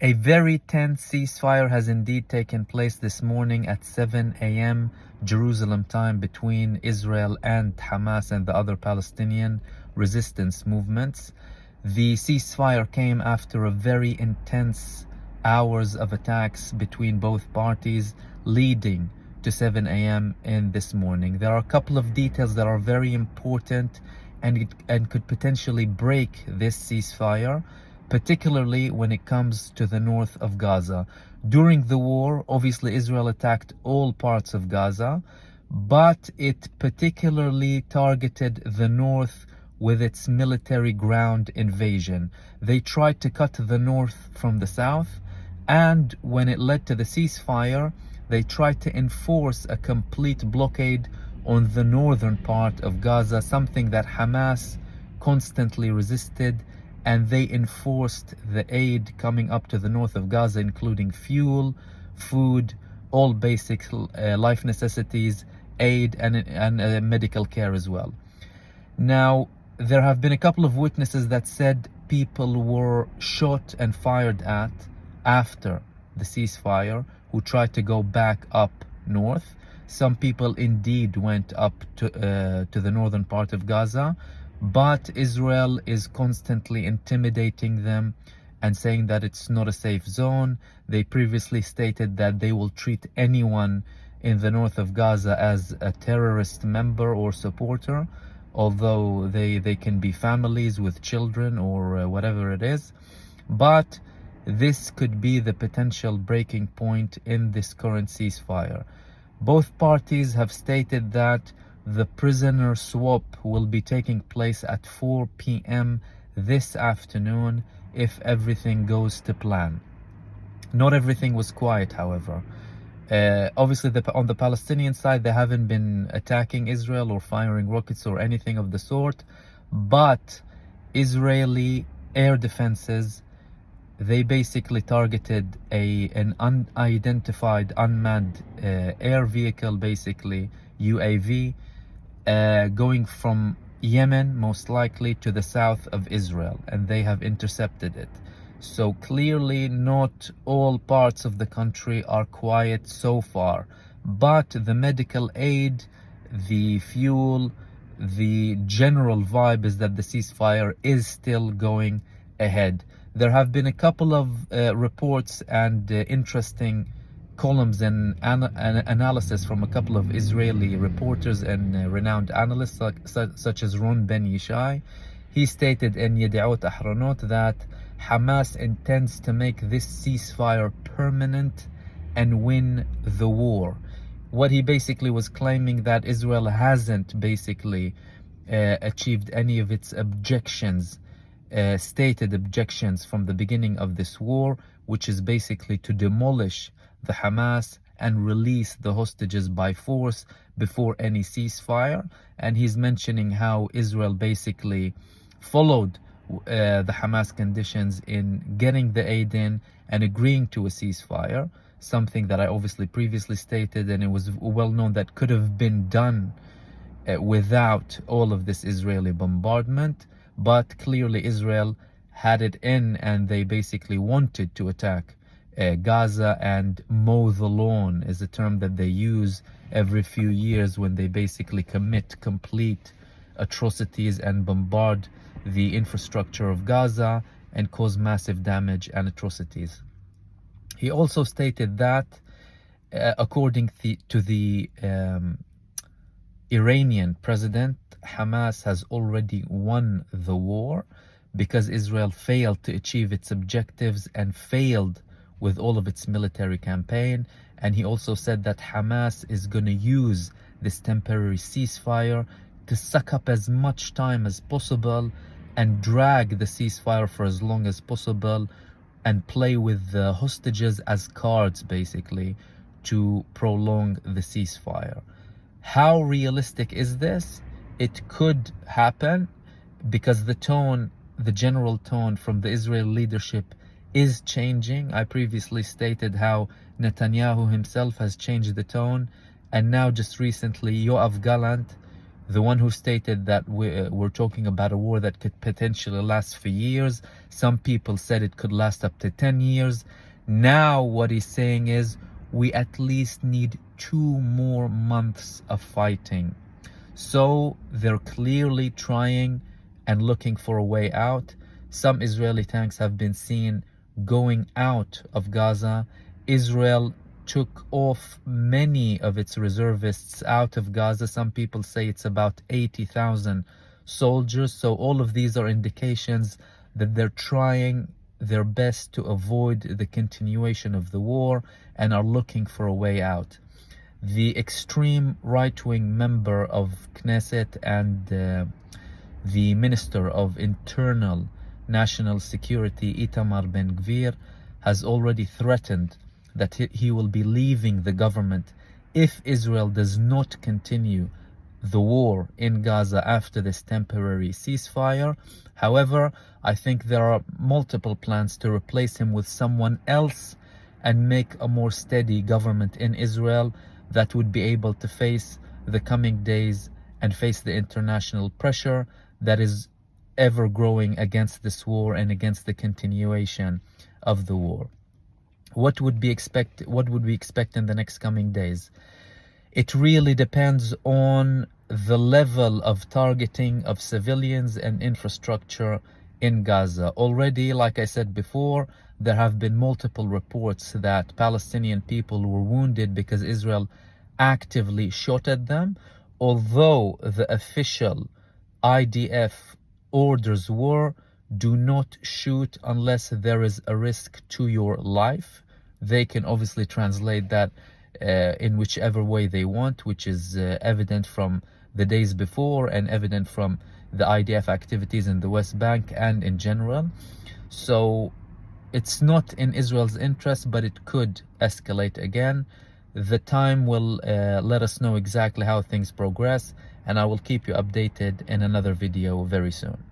A very tense ceasefire has indeed taken place this morning at 7 a.m. Jerusalem time between Israel and Hamas and the other Palestinian resistance movements. The ceasefire came after a very intense hours of attacks between both parties, leading to 7 a.m. in this morning. There are a couple of details that are very important and could potentially break this ceasefire, particularly when it comes to the north of Gaza. During the war, obviously Israel attacked all parts of Gaza, but it particularly targeted the north with its military ground invasion. They tried to cut the north from the south, and when it led to the ceasefire, they tried to enforce a complete blockade on the northern part of Gaza, something that Hamas constantly resisted, and they enforced the aid coming up to the north of Gaza, including fuel, food, all basic life necessities, aid, and medical care as well. Now, there have been a couple of witnesses that said people were shot and fired at after the ceasefire who tried to go back up north. Some people indeed went up to the northern part of Gaza, but Israel is constantly intimidating them and saying that it's not a safe zone. They previously stated that they will treat anyone in the north of Gaza as a terrorist member or supporter, although they can be families with children or whatever it is. But this could be the potential breaking point in this current ceasefire. Both parties have stated that the prisoner swap will be taking place at 4 p.m. this afternoon if everything goes to plan. Not everything was quiet, however. Obviously, on the Palestinian side, they haven't been attacking Israel or firing rockets or anything of the sort, but Israeli air defenses, they basically targeted an unidentified unmanned air vehicle, basically UAV, going from Yemen, most likely, to the south of Israel, and they have intercepted it. So clearly not all parts of the country are quiet so far, but the medical aid, the fuel, the general vibe is that the ceasefire is still going ahead. There have been a couple of reports and interesting columns and analysis from a couple of Israeli reporters and renowned analysts such as Ron Ben Yishai. He stated in Yediot Ahronot that Hamas intends to make this ceasefire permanent and win the war. What he basically was claiming that Israel hasn't basically achieved any of its objections, stated objections from the beginning of this war, which is basically to demolish the Hamas and release the hostages by force before any ceasefire. And he's mentioning how Israel basically followed the Hamas conditions in getting the aid in and agreeing to a ceasefire, something that I obviously previously stated, and it was well known that could have been done without all of this Israeli bombardment. But clearly Israel had it in, and they basically wanted to attack Gaza and mow the lawn is a term that they use every few years when they basically commit complete atrocities and bombard the infrastructure of Gaza and cause massive damage and atrocities. He also stated that according to the Iranian president, Hamas has already won the war because Israel failed to achieve its objectives and failed with all of its military campaign. And he also said that Hamas is going to use this temporary ceasefire to suck up as much time as possible and drag the ceasefire for as long as possible and play with the hostages as cards, basically, to prolong the ceasefire. How realistic is this? It could happen because the general tone from the Israeli leadership is changing. I previously stated how Netanyahu himself has changed the tone, and now just recently Yoav Gallant, the one who stated that we're talking about a war that could potentially last for years. Some people said it could last up to 10 years. Now what he's saying is we at least need 2 more months of fighting. So they're clearly trying and looking for a way out. Some Israeli tanks have been seen going out of Gaza. Israel took off many of its reservists out of Gaza. Some people say it's about 80,000 soldiers. So all of these are indications that they're trying their best to avoid the continuation of the war and are looking for a way out. The extreme right-wing member of Knesset and the Minister of Internal National Security, Itamar Ben-Gvir, has already threatened that he will be leaving the government if Israel does not continue the war in Gaza after this temporary ceasefire. However, I think there are multiple plans to replace him with someone else and make a more steady government in Israel that would be able to face the coming days and face the international pressure that is ever growing against this war and against the continuation of the war. What would we expect in the next coming days? It really depends on the level of targeting of civilians and infrastructure in Gaza. Already, like I said before, there have been multiple reports that Palestinian people were wounded because Israel actively shot at them, although the official IDF orders were, do not shoot unless there is a risk to your life. They can obviously translate that in whichever way they want, which is evident from the days before and evident from the IDF activities in the West Bank and in general. So it's not in Israel's interest, but it could escalate again. The time will let us know exactly how things progress, and I will keep you updated in another video very soon.